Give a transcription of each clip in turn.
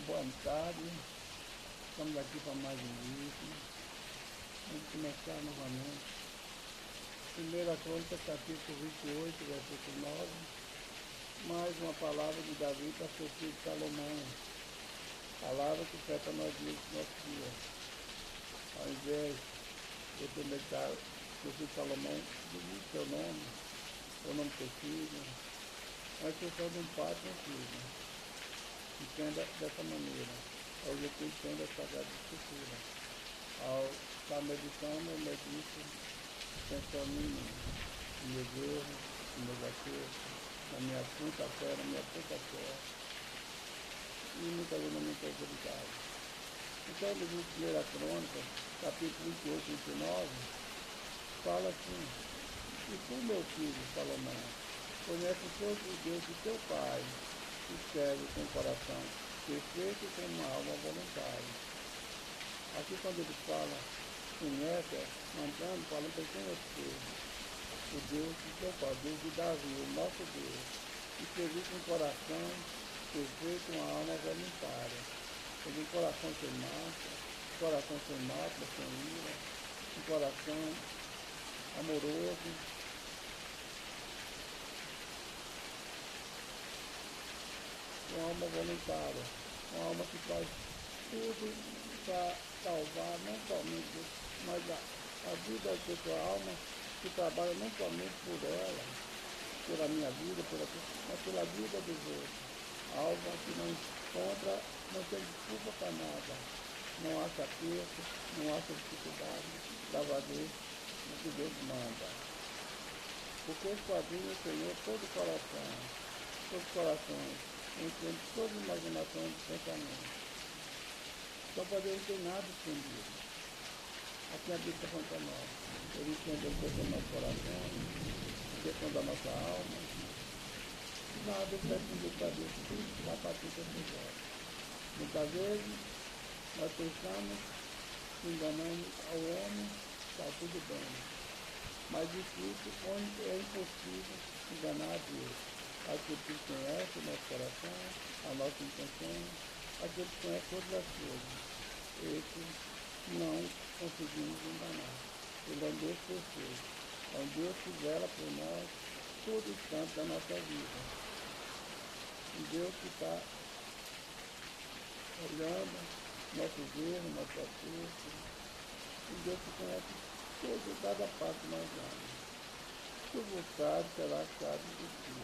boa tarde, estamos aqui para mais um vídeo. Vamos começar novamente. 1 Crônica, capítulo 28, versículo 9. Mais uma palavra de Davi para seu filho Salomão. Palavra que serve para nós dias do nosso dia. Ao invés de eu meditar, meu filho Salomão, divide seu nome, o nome do seu filho, a expressão de um pai com um filho. Entenda dessa maneira. Hoje eu entendo a Sagrada Escritura. Ao estar meditando, eu medito pensando em mim, em meus erros, em meus acertos, na minha puta fé, na minha puta fé, e muitas vezes na minha autoridade. Então, no livro de 1 Crônica, capítulo 28, 29, fala assim: e tu, meu filho Salomão, conhece todo o Deus de teu pai, e serve com o coração perfeito e com uma alma voluntária. Aqui quando ele fala, conhece, mandando, falando para quem é o Deus de teu pai, Deus de Davi, o nosso Deus, e servir com o coração perfeito e uma alma voluntária. Um coração sem mácula, coração sem mácula, sem ira, um coração amoroso, uma alma voluntária, uma alma que faz tudo para salvar não somente, mas a vida da sua alma, que trabalha não somente por ela, pela minha vida, mas pela vida dos outros. Alma que não encontra, não tem desculpa para nada, não acha perto, não acha dificuldade para fazer o que Deus manda. Porque esquadrinha o Senhor todo o coração, todos os corações, entende toda a imaginação de pensamento. Então Deus não tem nada escondido. Aqui a Bíblia conta nós. Ele entende a questão do nosso coração, a questão da nossa alma. Nada está escondido para Deus, tudo está patente a embora. Muitas vezes nós pensamos, enganamos ao homem, está tudo bem. Mas difícil, onde é impossível enganar a Deus. Aquele que conhece o nosso coração, a nossa intenção, aquele que conhece todas as coisas. Esse não conseguimos enganar. Ele é um Deus perfeito. É um Deus que vela por nós todo instante da nossa vida. Um Deus que está olhando nossos erros, nossos acertos. Um Deus que conhece todo, cada passo que nós damos. Se buscar, será achado de ti.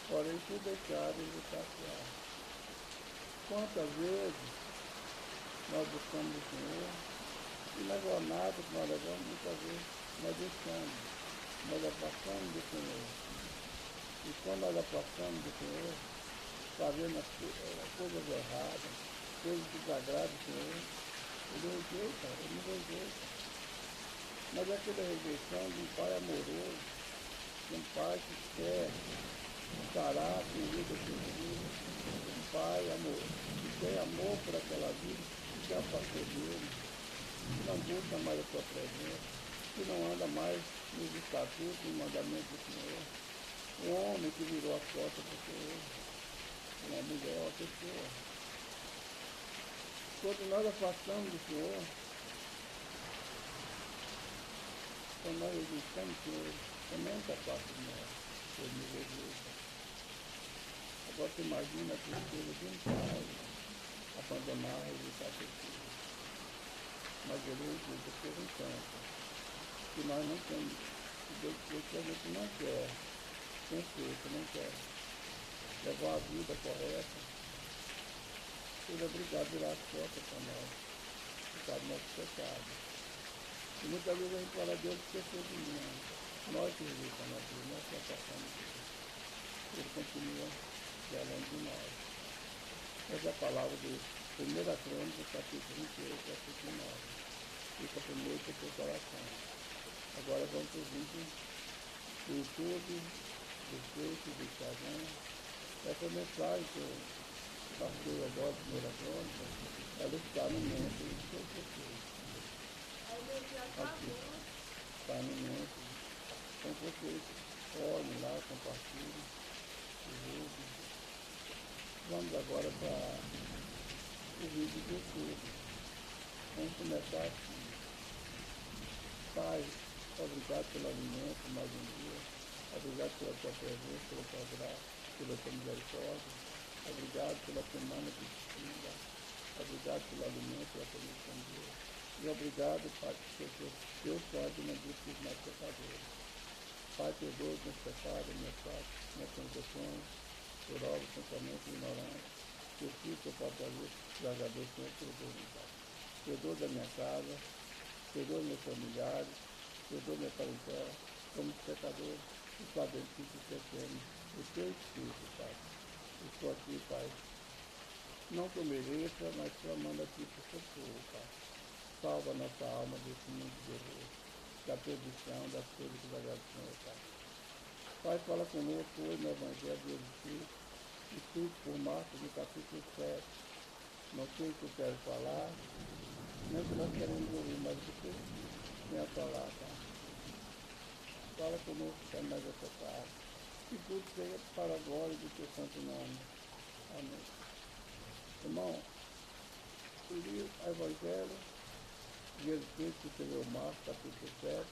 Porém, se deixar, ele está claro. Quantas vezes nós buscamos o Senhor e na jornada que nós levamos, muitas vezes nós deixamos, nós afastamos do Senhor. E quando nós afastamos do Senhor, fazendo as coisas erradas, coisas que desagradam o Senhor, ele rejeita, ele não rejeita. Mas é aquela rejeição de um pai amoroso, de um pai que quer parar a vida do seu filho, um pai amoroso, que tem amor por aquela vida, que quer afastar dele, que não busca mais a sua presença, que não anda mais nos estatutos e mandamentos do Senhor. Um homem que virou as costas para o Senhor, uma mulher, uma pessoa. Quando nós afastamos do Senhor, quando nós rejeitamos o Senhor, também está fácil de nós, ele nos rejeita. Agora você imagina a tristeza de um pai abandonar e rejeitar seu filho. Mas ele rejeita por um tempo. Que nós não temos, que a gente não quer, perfeito, não quer levar a vida correta. Ele é obrigado a virar as costas para nós, por causa do nosso pecado. E muitas vezes a gente fala, Deus esqueceu de mim. Nós que rejeitamos a Deus, nós que afastamos de Deus. Ele continua falando de nós. Essa é a palavra de 1 Crônica, capítulo 28, versículo 9. Fica primeiro para o seu coração. Agora vamos para o vídeo do YouTube, do Face, do Instagram. Essa mensagem que eu passei agora, 1 Crônica, ela está no mente de todos vocês. Aqui, está no mente. Então vocês olhem lá, compartilhem. Vamos agora para o vídeo do YouTube. Vamos começar aqui. Pai, obrigado pelo alimento mais um dia. Obrigado pela tua presença, pela tua graça, pela tua misericórdia. Obrigado pela semana que chega. Obrigado pelo alimento, pela permissão de Deus. E obrigado, Pai, porque Deus pode não dizer os nossos pecadores. Pai, perdoa os meus pecados, minhas faltas, minhas transgressões, por obra, pensamento e ignorância. Eu fiz o próprio ajuste e agradeço pelo Deus, Pai. Perdoa da minha casa, perdoa meus familiares, perdoa minha parentela, somos pecadores, e sabemos que pequeno, o teu Espírito, Pai. Estou aqui, Pai, não que eu mereça, mas clamando aqui por socorro, Pai. Salva a nossa alma desse mundo de horror, da perdição, das coisas que agradam ao Senhor, Pai. Pai, fala conosco hoje no Evangelho de Jesus Cristo, escrito por Marcos no capítulo 7. Não sei o que eu quero falar, nem o que nós queremos ouvir, mas o que tem a falar, Pai. Fala conosco, Pai, mais essa tarde. Que tudo seja para a glória do teu santo nome. Amém. Irmão, o livro Evangelho de Jesus Cristo, que escreveu Marcos, capítulo 7,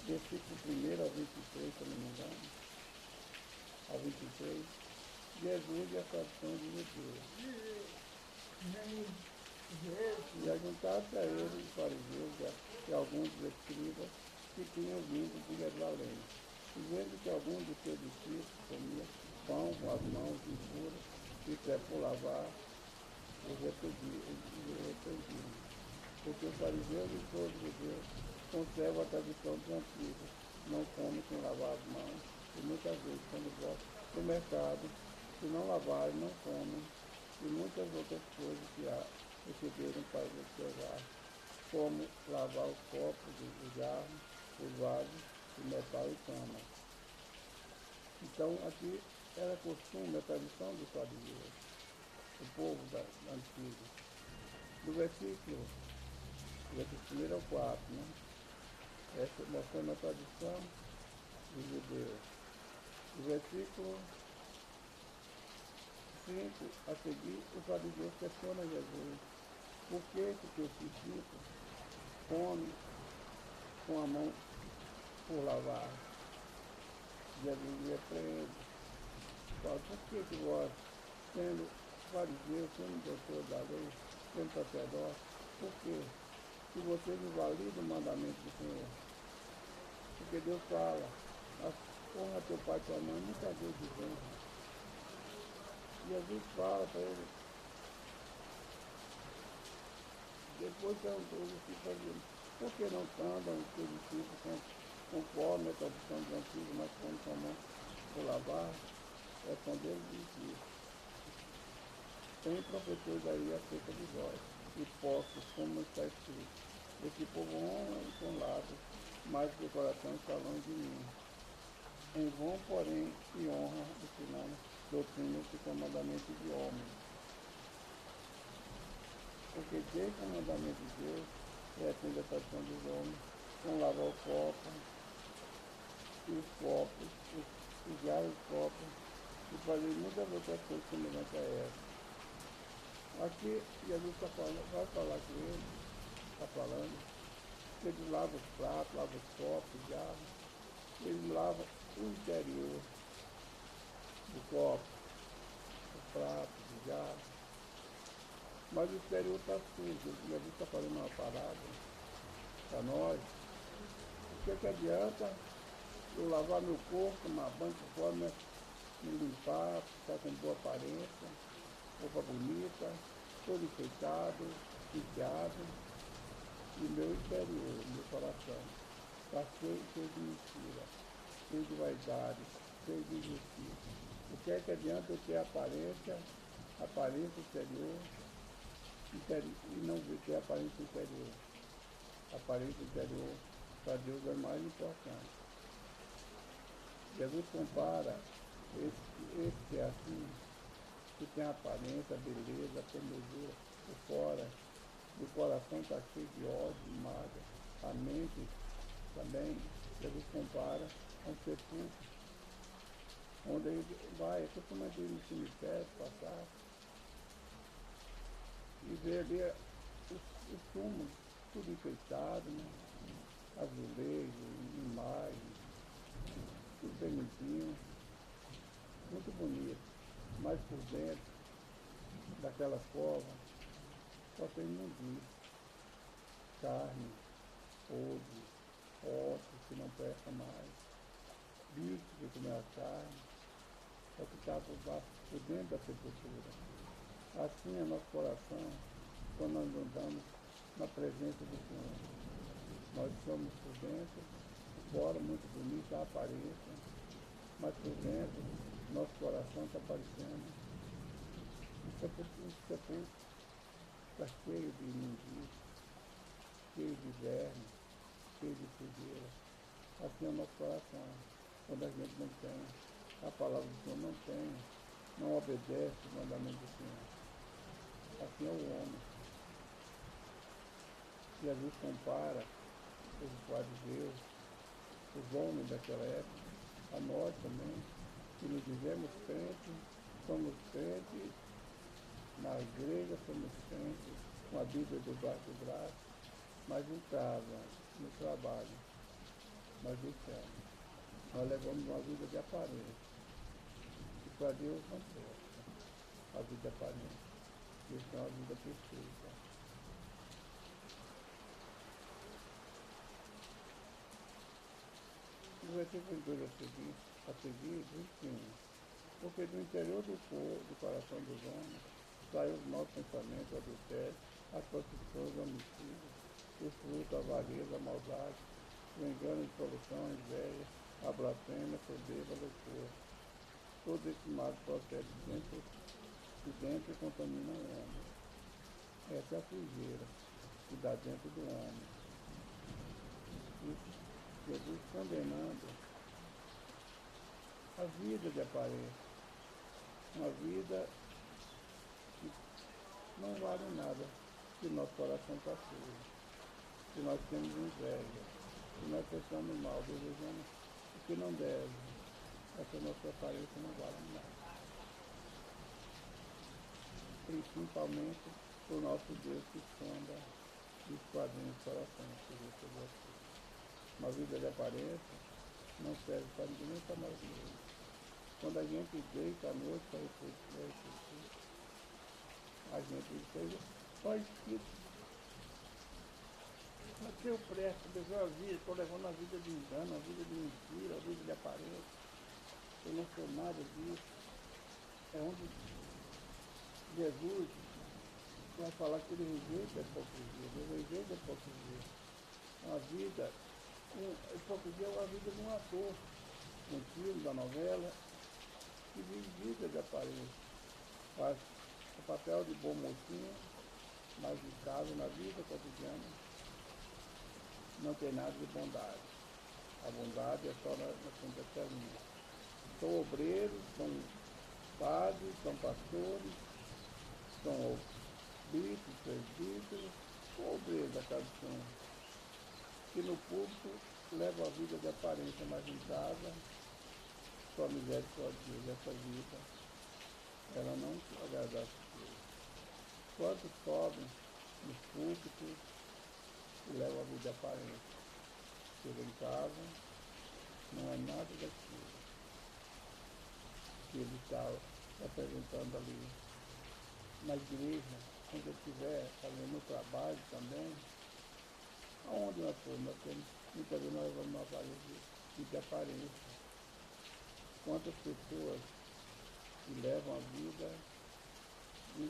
versículo 1 ao 23, se não me engano, ao 23, Jesus e a tradução de Judeus. E ajuntaram-se a ele os fariseus e alguns dos escribas que tinham vindo de Jerusalém. E vendo que alguns dos seus discípulos comiam pão com as mãos impuras, e quer por lavar, os repreendiam. Porque os fariseus e todos os judeus conservam a tradição dos antigos, não comem sem lavar as mãos, e muitas vezes quando voltam do mercado, se não lavarem, não comem, e muitas outras coisas que receberam para observar, como lavar os copos, os jarros, os vasos, de metal e cama. Então, aqui era costume, a tradição dos fariseus, o povo antigo. Do versículo 1 ao 4, né? Essa mostrando a tradição dos judeus. Do versículo 5 a seguir, os fariseus questionam Jesus. Por que teus discípulos comem com a mão por lavar? Jesus repreende. Fala, por que vós, sendo fariseu, sendo doutor da lei, sendo sacerdote, por quê? Se vocês invalidam o mandamento do Senhor. Porque Deus fala, honra teu pai e tua mãe, nunca Deus desonra. Jesus fala para ele, depois perguntou os discípulos, por que não andam os teus discípulos conforme a tradição dos antigos, mas quando com a mão por lavar? Respondeu e disse, tem professores aí acerca de vós, hipócritas, como está escrito. Esse povo honra com lábios, mas o coração está longe de mim. Em vão, porém, se honra, ensinando doutrinas e comandamentos de homens. Porque desde o mandamento de Deus é a tradição dos homens, com lavar o copo, e os copos, os jarros os copos, e fazer muitas outras coisas semelhantes a essa. Aqui, Jesus está falando, vai falar com ele, está falando, que ele lava os pratos, lava os copos, os jarros, ele lava o interior do copo, os pratos, os jarros, mas o exterior está sujo. Jesus está falando uma parada para nós. O que adianta eu lavar meu corpo, tomar banho de forma, me limpar, ficar com boa aparência, roupa bonita, todo enfeitado, penteado, e meu interior, meu coração, está cheio de mentira, cheio de vaidade, cheio de injustiça. O que adianta eu ter aparência exterior, e não ter aparência interior? A aparência interior para Deus é mais importante. Jesus compara esse que é assim, que tem aparência, beleza, formosura por fora, o coração está cheio de ódio, de mágoa, a mente também. Jesus compara a um sepulcro, onde ele vai, é totalmente no cemitério, passar, e ver ali o túmulo, tudo enfeitado, né? Azulejo, imagem, tudo bonitinho, muito bonito. Mas por dentro daquela cova só tem imundícia, carne, podre, ossos que não prestam mais, bicho que comeu a carne, é o que está por dentro da sepultura. Assim é nosso coração quando nós andamos na presença do Senhor. Nós somos por dentro, fora muito bonito a aparência, mas por dentro nosso coração está parecendo um sepulcro, está cheio de imundícia, cheio de verme, cheio de sujeira. Assim é o nosso coração, quando a gente não tem a palavra do Senhor, não obedece o mandamento do Senhor. Assim é o homem. Jesus compara os fariseus, os homens daquela época, a nós também, que nos dizemos crentes, somos crentes, na igreja somos crentes, com a Bíblia debaixo do braço, mas em casa, no trabalho, nós deixamos. Nós levamos uma vida de aparência. E para Deus não presta a vida aparente. Deus tem uma vida perfeita. O versículo 2 a seguir diz assim: porque do interior do coração dos homens saem os maus pensamentos, o adultério, as prostituições, o homicídio, o furto, a avareza, a maldade, o engano, a dissolução, a inveja, a blasfêmia, a soberba, a loucura. Todo esse mal procede de dentro e contamina o homem. Essa é a sujeira que dá dentro do homem. E Jesus condenando a vida de aparência, uma vida que não vale nada, se nosso coração está sujo, se nós temos inveja, se nós pensamos mal, desejamos o que não deve, essa nossa aparência não vale nada. Principalmente o nosso Deus que sonda e esquadrinha os corações, que recebeu aqui. Uma vida de aparência não serve para ninguém, nem para nós mesmos. Quando a gente deita à noite para refletir, a gente fez só escrito. Mas eu presto, pessoal, estou levando a vida de engano, a vida de mentira, a vida de aparência. Eu não sou nada disso. É onde Jesus vai falar que ele rejeita a hipocrisia, ele rejeita a hipocrisia. Uma vida, a hipocrisia é a vida de um ator, um filme, da novela, que vive vida de aparência. Faz o papel de bom mocinho, mas em casa, na vida cotidiana, não tem nada de bondade. A bondade é só na Santa Telinha. São obreiros, são padres, são pastores, são bispos, presbíteros, são obreiros da casa do Senhor, que no público levam a vida de aparência, mas em casa, sua misericórdia, essa vida, ela não agrada a Deus. Quantos sobem nos púlpitos e levam a vida de aparência? Chega em casa, não é nada daquilo que ele está apresentando ali. Na igreja, quando eu estiver fazendo o trabalho também, aonde nós formos, nós temos, muitas vezes nós vamos aparecer de aparência. Quantas pessoas que levam a vida de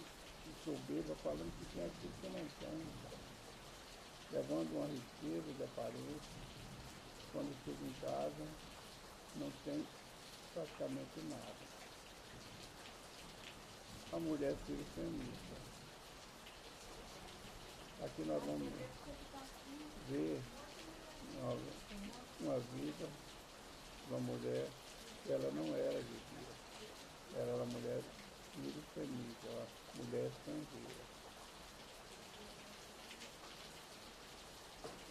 soberba, falando que tem aquilo que não tem, levando uma riqueza de aparência, quando chega em casa, não tem praticamente nada. A mulher filifemista. Aqui nós vamos ver uma vida de uma mulher que ela não era judia, ela era uma mulher filifemista, uma mulher estrangeira.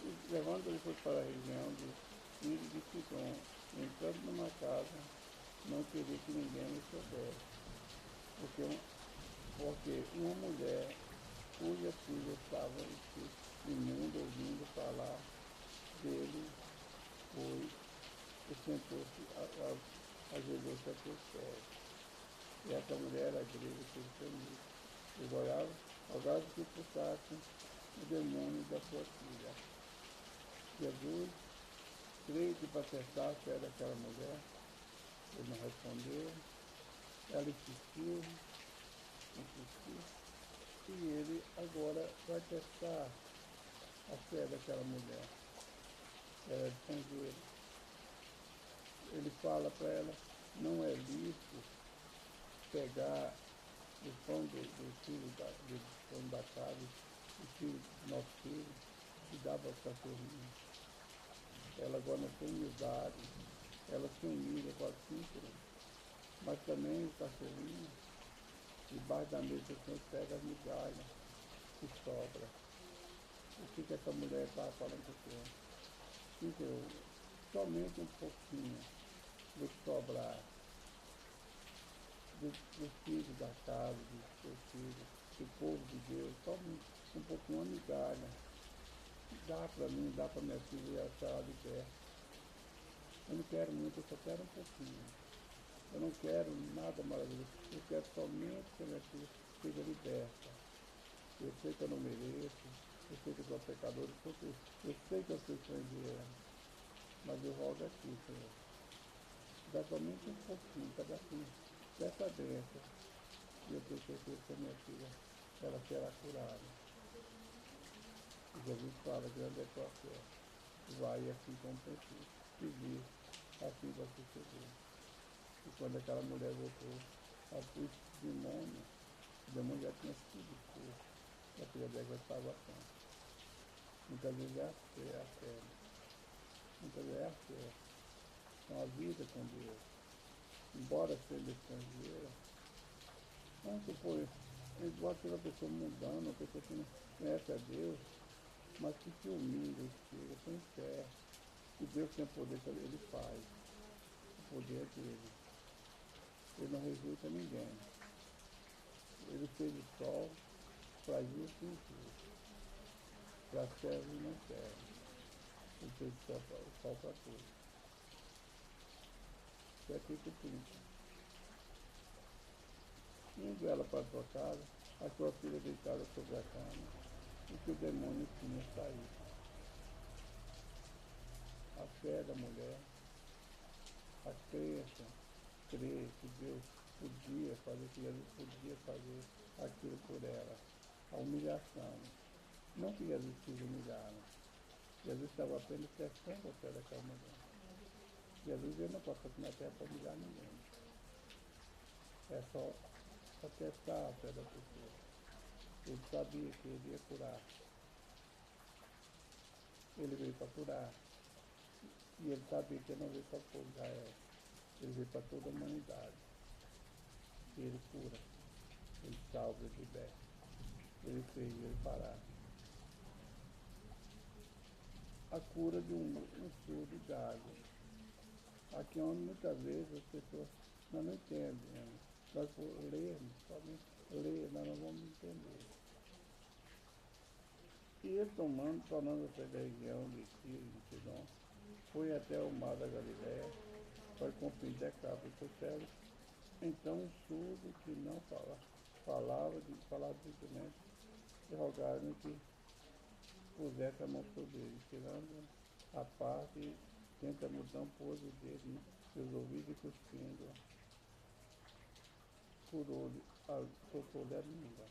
E levando ele foi para a região de filho de Sidom, entrando numa casa, não queria que ninguém me soubesse. Porque uma mulher cuja filha estava imundo, ouvindo falar dele, foi e sentou-se, ajoelhou-se a seus pés. E essa mulher era grega que ele tremia. Eles rogavam que expulsassem o demônio da sua filha. Jesus, creio que para testar a fé daquela mulher, ele não respondeu. Ela insistiu, e ele agora vai testar a fé daquela mulher. Ela é estrangeira. Ele fala para ela, não é lícito pegar o pão do filho do pão da casa, o filho do nosso filho, e dar para o cachorrinho. Ela agora não tem humildade, ela se humilha com a cíncara, mas também o cachorrinho, debaixo da mesa, o Senhor pega as migalhas que sobra. O que essa mulher está falando para o Senhor? Então, somente um pouquinho do que sobrar do filho da casa, do seu filho, do povo de Deus, só um pouquinho, uma migalha. Dá para mim, dá para minha filha e a senhora liberta. Eu não quero muito, eu só quero um pouquinho. Eu não quero nada maravilhoso, eu quero somente que a minha filha seja liberta. Eu sei que eu não mereço, eu sei que eu sou pecador, eu sei que eu sou estrangeira, mas eu rogo aqui, Senhor. Dá somente um pouquinho, pedacinho dessa bênção. E eu tenho certeza que a minha filha, ela será curada. E Jesus fala, grande é a tua fé. Vai assim como preciso. E vi, assim vai suceder. E quando aquela mulher voltou, o demônio já tinha sido expulso. E a filha dela estava sã. Muitas vezes é a fé. Muitas vezes é a fé. Então a vida com Deus, embora sendo estrangeira, vamos supor, igual ser uma pessoa mudando, uma pessoa que não conhece a Deus, mas que se humilha, chega, tem fé, e Deus tem poder, ele faz. O poder é dele. Ele não rejeita ninguém. Ele fez o sol para justo e injusto, para servo e não servo. Ele fez o sol para todos. Isso é aqui que pinta. Indo ela para a sua casa, a sua filha deitada sobre a cama, e que o demônio tinha saído. A fé da mulher, a crença, crer que Deus podia fazer, que Jesus podia fazer aquilo por ela. A humilhação. Não que Jesus quis humilhar, Jesus estava apenas testando a fé daquela mulher. Jesus ele não passou na terra para humilhar ninguém. É só para testar a fé da pessoa. Ele sabia que ele ia curar. Ele veio para curar. E ele sabia que ele não veio para o povo de Israel. Ele veio para toda a humanidade. E ele cura. Ele salva, ele liberta. Ele fez ele parar. A cura de um surdo gago. Aqui onde muitas vezes as pessoas não entendem. Nós lermos, somente ler, nós não vamos entender. E ele tornando essa região de Tiro, de Sidom, foi até o mar da Galiléia, para cumprir decreto do seu céu. Então um surdo que não falava dificilmente, e rogaram que pusesse a mão sobre ele, tirando a parte, tenta a multidão pôs o dedo nos seus ouvidos e cuspindo, curou-lhe, soltou-lhe a língua.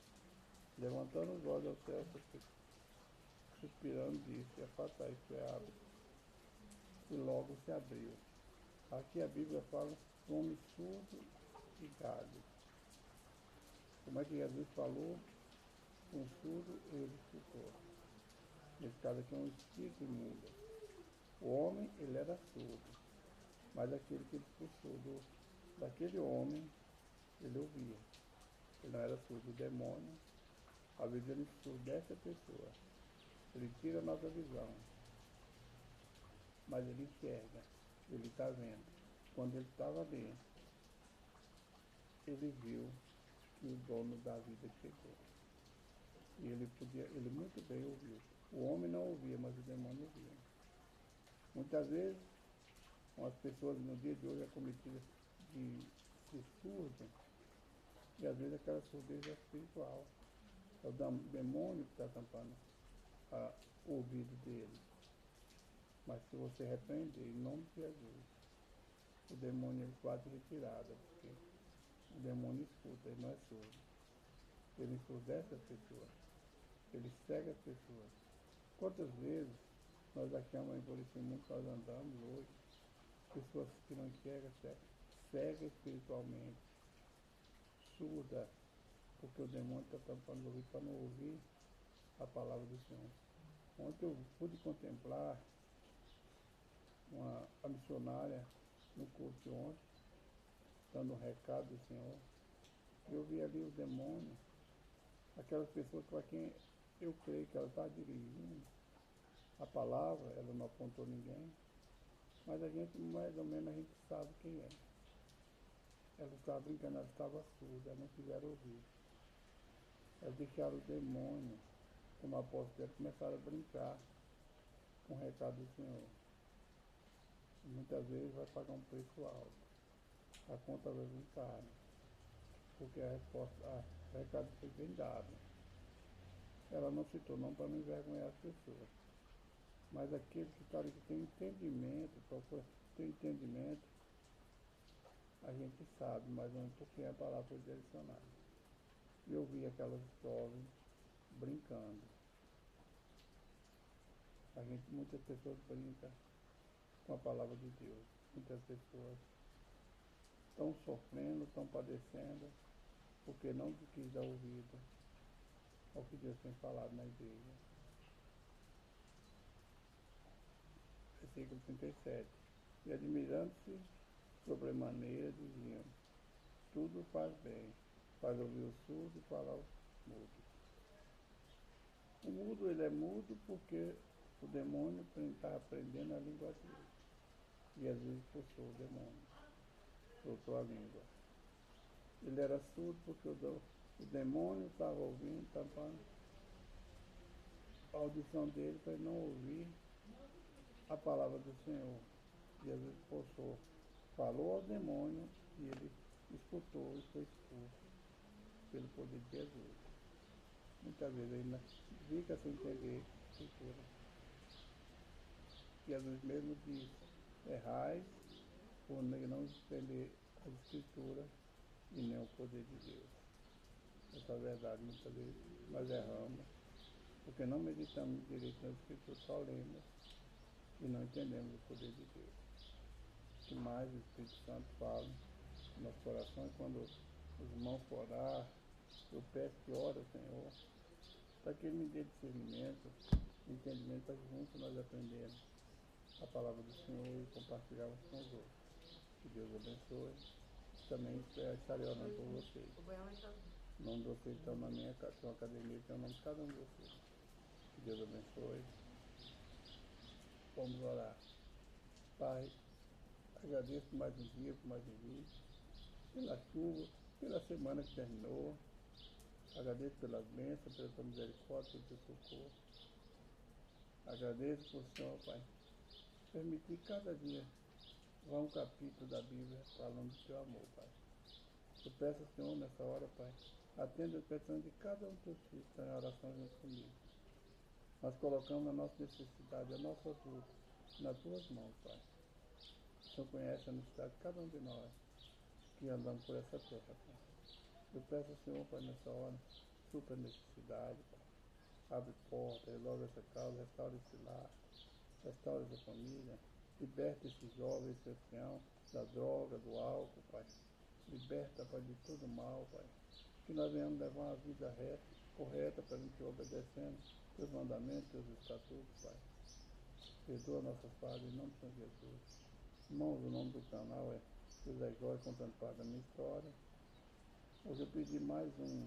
Levantando os olhos ao céu, suspirando, disse, afastai isso é hábito, e logo se abriu. Aqui a Bíblia fala um homem surdo e gago. Como é que Jesus falou? Um surdo, ele escutou. Nesse caso aqui é um espírito imundo. O homem, ele era surdo, mas aquele que ele expulsou daquele homem, ele ouvia. Ele não era surdo. O demônio, às vezes ele ensurdece a pessoa. Ele tira a nossa visão, mas ele enxerga, ele está vendo. Quando ele estava ali, ele viu que o dono da vida chegou. E ele muito bem ouviu. O homem não ouvia, mas o demônio ouvia. Muitas vezes, as pessoas no dia de hoje são cometidas de ser surdas, e às vezes aquela surdez é espiritual. É o demônio que está tampando o ouvido dele. Mas se você repreender em nome de Jesus, o demônio ele quase retirada, porque o demônio escuta, ele não é surdo. Ele ensurdece as pessoas, ele cega as pessoas. Quantas vezes nós achamos aí por esse mundo que nós andamos hoje, pessoas que não enxergam, cega espiritualmente, surda, porque o demônio está tampando o ouvido para não ouvir a palavra do Senhor. Ontem eu pude contemplar a missionária no culto de ontem, dando um recado do Senhor. E eu vi ali os demônios, aquelas pessoas para quem eu creio que ela está dirigindo a palavra, ela não apontou ninguém, mas a gente mais ou menos a gente sabe quem é. Ela estava brincando, ela estava surda, não quiseram ouvir. Elas deixaram o demônio, como apóstolo dela, começaram a brincar com o recado do Senhor. E muitas vezes vai pagar um preço alto. A conta vai vir cara, porque a resposta, o recado foi bem dado. Ela não citou não para não envergonhar as pessoas. Mas aquele que está ali que tem entendimento, tem entendimento, a gente sabe, mas um pouquinho a palavra foi direcionada. E eu vi aquelas jovens brincando. Muitas pessoas brincam com a palavra de Deus. Muitas pessoas estão sofrendo, estão padecendo, porque não quis dar ouvido ao que Deus tem falado na igreja. Versículo 37. E admirando-se sobremaneira, diziam: tudo faz bem, faz ouvir o surdo e falar o mudo. O mudo, ele é mudo porque o demônio está aprendendo a língua dele. E às vezes expulsou o demônio, soltou a língua. Ele era surdo porque o demônio estava ouvindo, tampando a audição dele para ele não ouvir a palavra do Senhor. E às vezes expulsou. Falou ao demônio e ele escutou e foi expulso pelo poder de Jesus. Muitas vezes ainda fica sem entender a escritura. Jesus mesmo diz: errais por não entender as escrituras e nem o poder de Deus. Essa é a verdade, muitas vezes nós erramos, porque não meditamos direito nas escrituras, só lemos e não entendemos o poder de Deus. O que mais o Espírito Santo fala no nosso coração é quando os irmãos for orar, eu peço que ore ao Senhor, para que Ele me dê discernimento, entendimento, para que juntos nós aprendemos a palavra do Senhor e compartilharmos com os outros. Que Deus abençoe. Também estarei orando por vocês. O nome de vocês estão na minha casa, tem uma academia, tem o nome de cada um de vocês. Que Deus abençoe. Vamos orar. Pai, agradeço por mais um dia, por mais um vídeo, pela chuva, pela semana que terminou. Agradeço pelas bênçãos, pela tua misericórdia, pelo teu socorro. Agradeço por Senhor, Pai, permitir cada dia vá um capítulo da Bíblia falando do teu amor, Pai. Eu peço ao Senhor nessa hora, Pai, atenda as petições de cada um dos teus filhos que estão em oração junto comigo. Nós colocamos a nossa necessidade, a nossa luta nas tuas mãos, Pai. O Senhor conhece a necessidade de cada um de nós que andamos por essa terra, Pai. Eu peço ao Senhor, Pai, nessa hora, supra a necessidade, Pai. Abre porta, resolve essa causa, restaura esse lar, restaura essa família, liberta esse jovem, esse ancião da droga, do álcool, Pai. Liberta, Pai, de todo mal, Pai. Que nós venhamos levar uma vida reta, correta, para a gente obedecendo teus mandamentos, teus estatutos, Pai. Perdoa nossas falhas em nome de São Jesus. Irmãos, o nome do canal é José Jorge contando parte da minha história. Hoje eu pedi mais um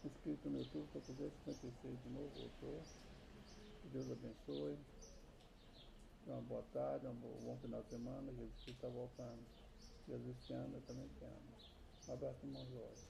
inscrito no YouTube, para 256 de novo, voltou. Que Deus abençoe. Uma boa tarde, bom final de semana. Jesus Cristo está voltando. Jesus te ama, eu também te amo. Um abraço, irmão Jorge.